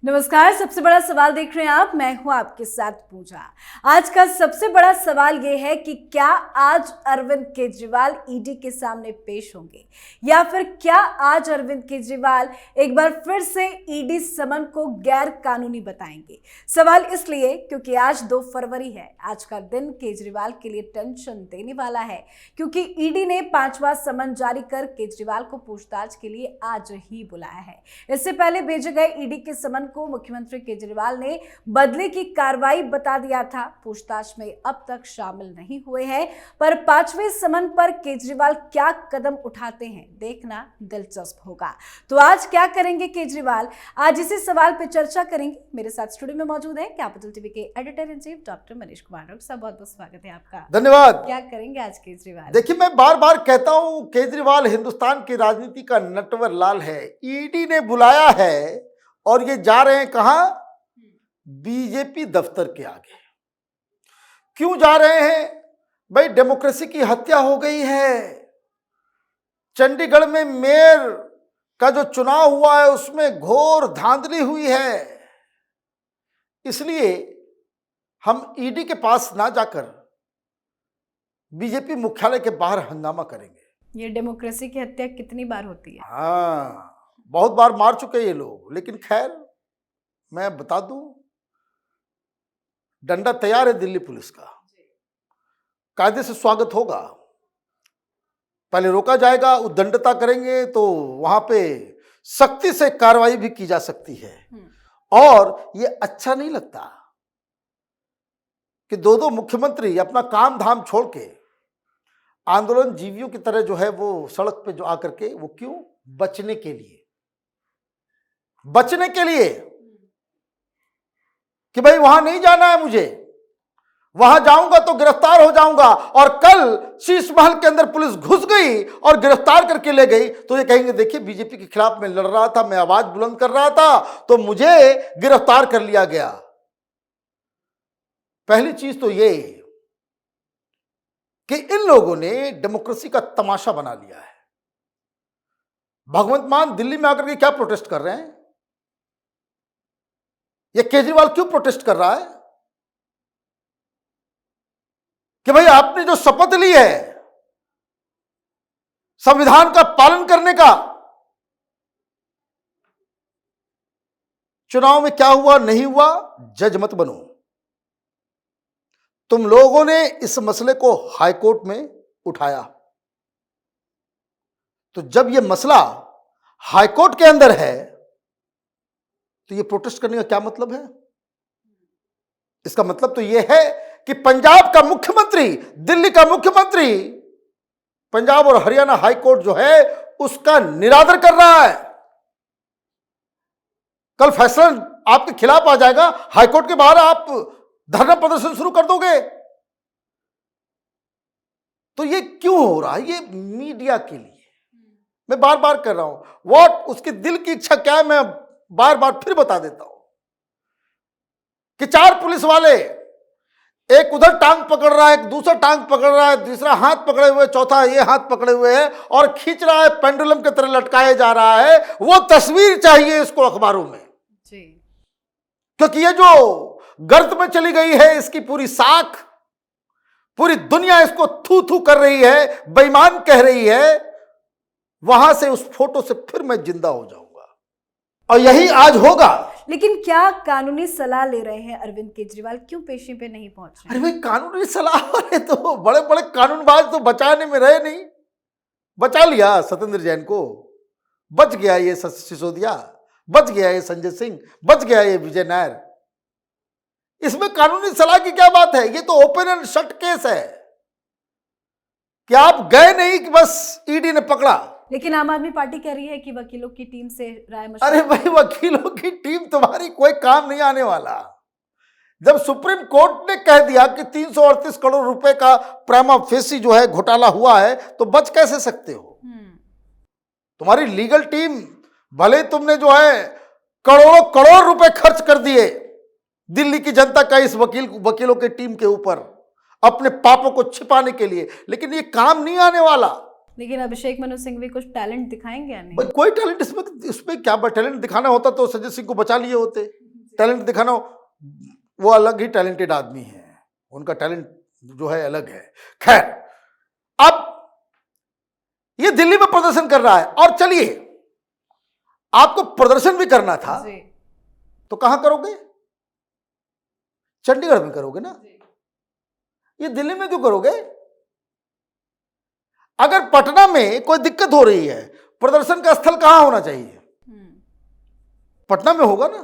नमस्कार। सबसे बड़ा सवाल देख रहे हैं आप, मैं हूं आपके साथ पूजा। आज का सबसे बड़ा सवाल यह है कि क्या आज अरविंद केजरीवाल ईडी के सामने पेश होंगे या फिर क्या आज अरविंद केजरीवाल एक बार फिर से ईडी समन को गैर कानूनी बताएंगे। सवाल इसलिए क्योंकि आज 2 फरवरी है। आज का दिन केजरीवाल के लिए टेंशन देने वाला है क्योंकि ईडी ने 5वां समन जारी कर केजरीवाल को पूछताछ के लिए आज ही बुलाया है। इससे पहले भेजे गए ईडी के समन को मुख्यमंत्री केजरीवाल ने बदले की कार्रवाई बता दिया था। पूछताछ में अब तक शामिल नहीं हुए हैं, पर 5वें समन पर केजरीवाल क्या कदम उठाते हैं देखना दिलचस्प होगा। तो आज क्या करेंगे केजरीवाल, आज इसी सवाल पर चर्चा करेंगे। मेरे साथ स्टूडियो में मौजूद है कैपिटल टीवी के editor in chief doctor Manish Kumar. Doctor साहब, बहुत बहुत स्वागत है आपका। धन्यवाद। क्या करेंगे आज केजरीवाल? देखिए, मैं बार बार कहता हूं केजरीवाल हिंदुस्तान की राजनीति का नटवर लाल है। ईडी ने बुलाया है और ये जा रहे हैं कहां? बीजेपी दफ्तर के आगे। क्यों जा रहे हैं भाई? डेमोक्रेसी की हत्या हो गई है। चंडीगढ़ में मेयर का जो चुनाव हुआ है उसमें घोर धांधली हुई है। इसलिए हम ईडी के पास ना जाकर बीजेपी मुख्यालय के बाहर हंगामा करेंगे। ये डेमोक्रेसी की हत्या कितनी बार होती है? हाँ, बहुत बार मार चुके ये लोग। लेकिन खैर, मैं बता दूं, डंडा तैयार है दिल्ली पुलिस का। कायदे से स्वागत होगा। पहले रोका जाएगा, उद्दंडता करेंगे तो वहां पे सख्ती से कार्रवाई भी की जा सकती है। और ये अच्छा नहीं लगता कि दो मुख्यमंत्री अपना काम धाम छोड़ के आंदोलन जीवियों की तरह जो है वो सड़क पे जो आकर के, वो क्यों? बचने के लिए कि भाई वहां नहीं जाना है मुझे, वहां जाऊंगा तो गिरफ्तार हो जाऊंगा। और कल शीश महल के अंदर पुलिस घुस गई और गिरफ्तार करके ले गई तो ये कहेंगे देखिए बीजेपी के खिलाफ मैं लड़ रहा था, मैं आवाज बुलंद कर रहा था तो मुझे गिरफ्तार कर लिया गया। पहली चीज तो ये कि इन लोगों ने डेमोक्रेसी का तमाशा बना लिया है। भगवंत मान दिल्ली में आकर के क्या प्रोटेस्ट कर रहे हैं? ये केजरीवाल क्यों प्रोटेस्ट कर रहा है कि भाई आपने जो शपथ ली है संविधान का पालन करने का, चुनाव में क्या हुआ नहीं हुआ जज मत बनो। तुम लोगों ने इस मसले को हाईकोर्ट में उठाया, तो जब यह मसला हाईकोर्ट के अंदर है तो यह प्रोटेस्ट करने का क्या मतलब है? इसका मतलब तो यह है कि पंजाब का मुख्यमंत्री, दिल्ली का मुख्यमंत्री पंजाब और हरियाणा हाईकोर्ट जो है उसका निरादर कर रहा है। कल फैसला आपके खिलाफ आ जाएगा, हाईकोर्ट के बाहर आप धरना प्रदर्शन शुरू कर दोगे। तो ये क्यों हो रहा है? ये मीडिया के लिए। मैं बार बार कर रहा हूं, व्हाट उसके दिल की इच्छा क्या है मैं बार बार फिर बता देता हूं कि 4 पुलिस वाले, एक उधर टांग पकड़ रहा है, एक दूसरा टांग पकड़ रहा है, तीसरा हाथ पकड़े हुए, चौथा ये हाथ पकड़े हुए है और खींच रहा है, पेंडुलम की तरह लटकाया जा रहा है। वो तस्वीर चाहिए इसको अखबारों में जी। क्योंकि ये जो गर्त में चली गई है इसकी पूरी साख, पूरी दुनिया इसको थू थू कर रही है, बेईमान कह रही है। वहां से उस फोटो से फिर मैं जिंदा हो जाऊंगा और यही आज होगा। लेकिन क्या कानूनी सलाह ले रहे हैं अरविंद केजरीवाल? क्यों पेशी पे नहीं पहुंच रहे? अरे भाई, कानूनी सलाह वाले तो बड़े बड़े कानूनबाज तो बचाने में रहे नहीं। बचा लिया सत्येंद्र जैन को, बच गया ये सिसोदिया, बच गया ये संजय सिंह, बच गया ये विजय नायर। इसमें कानूनी सलाह की क्या बात है? ये तो ओपन एंड शट केस है कि आप गए नहीं कि बस ईडी ने पकड़ा। लेकिन आम आदमी पार्टी कह रही है कि वकीलों की टीम से राय मशवरा। अरे भाई, वकीलों की टीम तुम्हारी कोई काम नहीं आने वाला। जब सुप्रीम कोर्ट ने कह दिया कि 338 करोड़ रुपए का प्राइमा फेसी जो है घोटाला हुआ है तो बच कैसे सकते हो? तुम्हारी लीगल टीम, भले तुमने जो है करोड़ों करोड़ रुपए खर्च कर दिए दिल्ली की जनता का इस वकीलों की टीम के ऊपर अपने पापों को छिपाने के लिए, लेकिन ये काम नहीं आने वाला। लेकिन अभिषेक मनु सिंह भी कुछ टैलेंट दिखाएंगे या नहीं? भाई कोई टैलेंट इसमें क्या टैलेंट दिखाना होता तो संजय सिंह को बचा लिए होते। टैलेंट दिखाना, वो अलग ही टैलेंटेड आदमी है, उनका टैलेंट जो है अलग है। खैर, अब ये दिल्ली में प्रदर्शन कर रहा है, और चलिए आपको प्रदर्शन भी करना था जी। तो कहां करोगे? चंडीगढ़ में करोगे ना, ये दिल्ली में क्यों करोगे? अगर पटना में कोई दिक्कत हो रही है, प्रदर्शन का स्थल कहां होना चाहिए? पटना में होगा ना।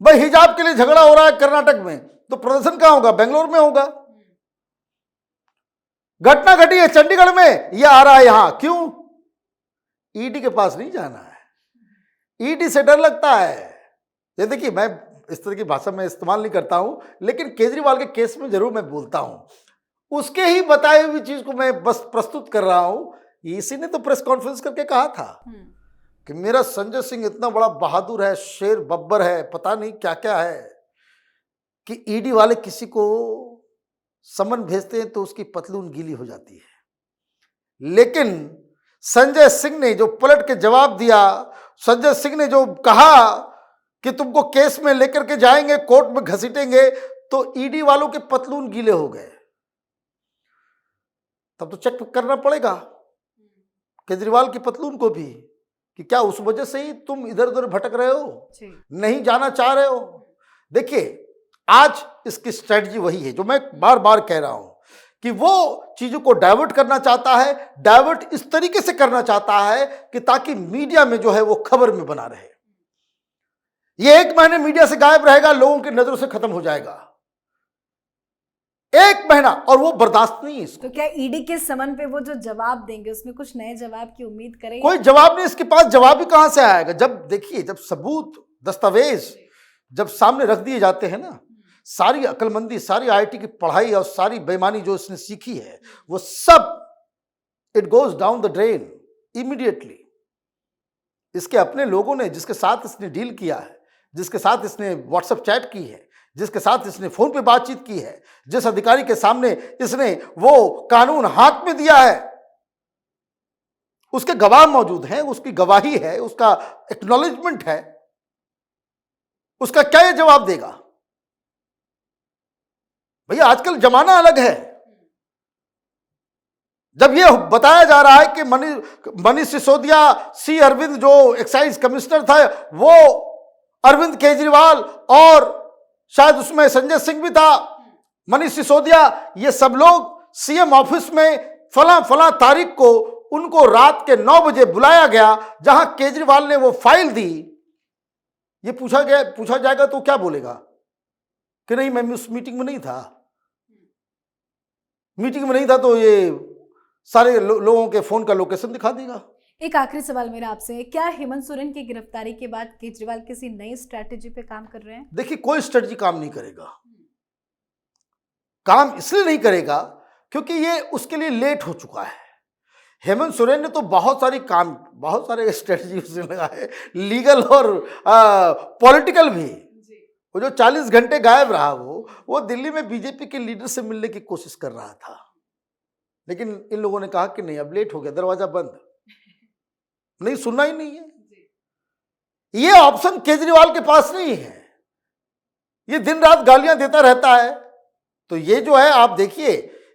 भाई हिजाब के लिए झगड़ा हो रहा है कर्नाटक में, तो प्रदर्शन कहां होगा? बेंगलोर में होगा। घटना घटी है चंडीगढ़ में, यह आ रहा है यहां, क्यों? ईडी के पास नहीं जाना है, ईडी से डर लगता है। ये देखिए, मैं इस तरह की भाषा में इस्तेमाल नहीं करता हूं, लेकिन केजरीवाल के केस में जरूर मैं बोलता हूं। उसके ही बताई हुई चीज को मैं बस प्रस्तुत कर रहा हूं। इसी ने तो प्रेस कॉन्फ्रेंस करके कहा था कि मेरा संजय सिंह इतना बड़ा बहादुर है, शेर बब्बर है, पता नहीं क्या क्या है, कि ईडी वाले किसी को समन भेजते हैं तो उसकी पतलून गीली हो जाती है। लेकिन संजय सिंह ने जो पलट के जवाब दिया, संजय सिंह ने जो कहा कि तुमको केस में लेकर के जाएंगे, कोर्ट में घसीटेंगे, तो ईडी वालों के पतलून गीले हो गए। तब तो चेक करना पड़ेगा केजरीवाल की पतलून को भी, कि क्या उस वजह से ही तुम इधर उधर भटक रहे हो, नहीं जाना चाह रहे हो। देखिए, आज इसकी स्ट्रेटजी वही है जो मैं बार बार कह रहा हूं, कि वो चीजों को डाइवर्ट करना चाहता है। डाइवर्ट इस तरीके से करना चाहता है कि ताकि मीडिया में जो है वो खबर में बना रहे। ये 1 महीने मीडिया से गायब रहेगा, लोगों की नजरों से खत्म हो जाएगा, 1 महीना, और वो बर्दाश्त नहीं है इसको। तो क्या ईडी के समन पे वो जो जवाब देंगे उसमें कुछ नए जवाब की उम्मीद करेंगे? कोई जवाब नहीं, इसके पास जवाब ही कहां से आएगा? जब देखिए, जब सबूत दस्तावेज जब सामने रख दिए जाते हैं ना, सारी अक्लमंदी, सारी आईटी की पढ़ाई और सारी बेईमानी जो इसने सीखी है, वो सब it goes down the drain immediately. इसके अपने लोगों ने, जिसके साथ इसने डील किया है, जिसके साथ इसने व्हाट्सएप चैट की है, जिसके साथ इसने फोन पे बातचीत की है, जिस अधिकारी के सामने इसने वो कानून हाथ में दिया है, उसके गवाह मौजूद हैं, उसकी गवाही है, उसका एक्नॉलेजमेंट है, उसका क्या ये जवाब देगा? भैया आजकल जमाना अलग है। जब ये बताया जा रहा है कि मनीष सिसोदिया, सी अरविंद जो एक्साइज कमिश्नर था, वो अरविंद केजरीवाल, और शायद उसमें संजय सिंह भी था, मनीष सिसोदिया, ये सब लोग सीएम ऑफिस में फला तारीख को उनको रात के 9 बजे बुलाया गया, जहां केजरीवाल ने वो फाइल दी। ये पूछा जाएगा तो क्या बोलेगा कि नहीं, मैं उस मीटिंग में नहीं था, मीटिंग में नहीं था, तो ये सारे लोगों के फोन का लोकेशन दिखा देगा। एक आखिरी सवाल मेरा आपसे, क्या हेमंत सोरेन की गिरफ्तारी के बाद केजरीवाल किसी नई स्ट्रैटेजी पे काम कर रहे हैं? देखिए, कोई स्ट्रेटजी काम नहीं करेगा। काम इसलिए नहीं करेगा क्योंकि ये उसके लिए लेट हो चुका है। हेमंत सोरेन ने तो बहुत सारे स्ट्रेटजी उसने लगाए, लीगल और पॉलिटिकल भी। वो जो 40 घंटे गायब रहा, वो दिल्ली में बीजेपी के लीडर से मिलने की कोशिश कर रहा था, लेकिन इन लोगों ने कहा कि नहीं, अब लेट हो गया, दरवाजा बंद, नहीं, सुनना ही नहीं है। ये ऑप्शन केजरीवाल के पास नहीं है। ये दिन रात गालियां देता रहता है। तो ये जो है, आप देखिए,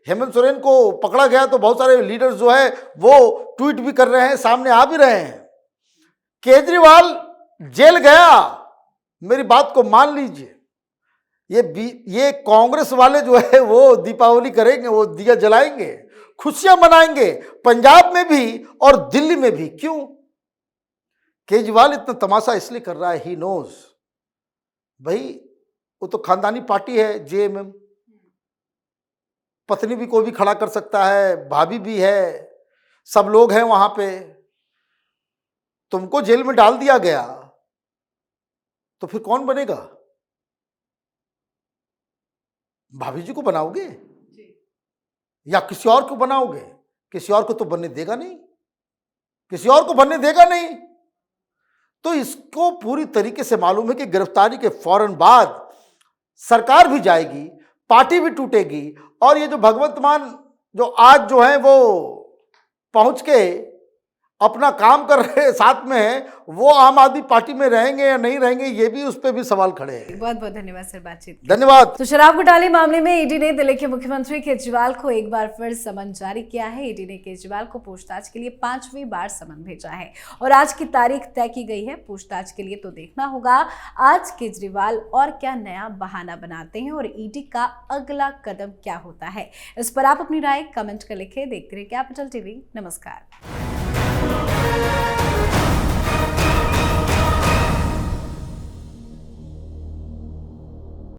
हेमंत सोरेन को पकड़ा गया तो बहुत सारे लीडर्स जो है वो ट्वीट भी कर रहे हैं, सामने आ भी रहे हैं। केजरीवाल जेल गया, मेरी बात को मान लीजिए, ये कांग्रेस वाले जो है वो दीपावली करेंगे, वो दिया जलाएंगे, खुशियां मनाएंगे, पंजाब में भी और दिल्ली में भी। क्यों? केजरीवाल इतना तमाशा इसलिए कर रहा है, ही नोज, भाई वो तो खानदानी पार्टी है, जेएमएम, पत्नी भी कोई भी खड़ा कर सकता है, भाभी भी है, सब लोग हैं वहां पे। तुमको जेल में डाल दिया गया तो फिर कौन बनेगा? भाभी जी को बनाओगे या किसी और को बनाओगे? किसी और को तो बनने देगा नहीं, किसी और को बनने देगा नहीं। तो इसको पूरी तरीके से मालूम है कि गिरफ्तारी के फौरन बाद सरकार भी जाएगी, पार्टी भी टूटेगी, और ये जो भगवंत मान जो आज जो है वो पहुंच के अपना काम कर रहे साथ में हैं, वो आम आदमी पार्टी में रहेंगे या नहीं रहेंगे, ये भी उस पर भी सवाल खड़े हैं। बहुत बहुत धन्यवाद सर बातचीत। धन्यवाद। तो शराब घोटाले मामले में ईडी ने दिल्ली के मुख्यमंत्री केजरीवाल को एक बार फिर समन जारी किया है। ईडी ने केजरीवाल को पूछताछ के लिए 5वीं बार समन भेजा है और आज की तारीख तय की गई है पूछताछ के लिए। तो देखना होगा आज केजरीवाल और क्या नया बहाना बनाते हैं और ईडी का अगला कदम क्या होता है। इस पर आप अपनी राय कमेंट कर लिखें। देखते रहिए कैपिटल टीवी। नमस्कार।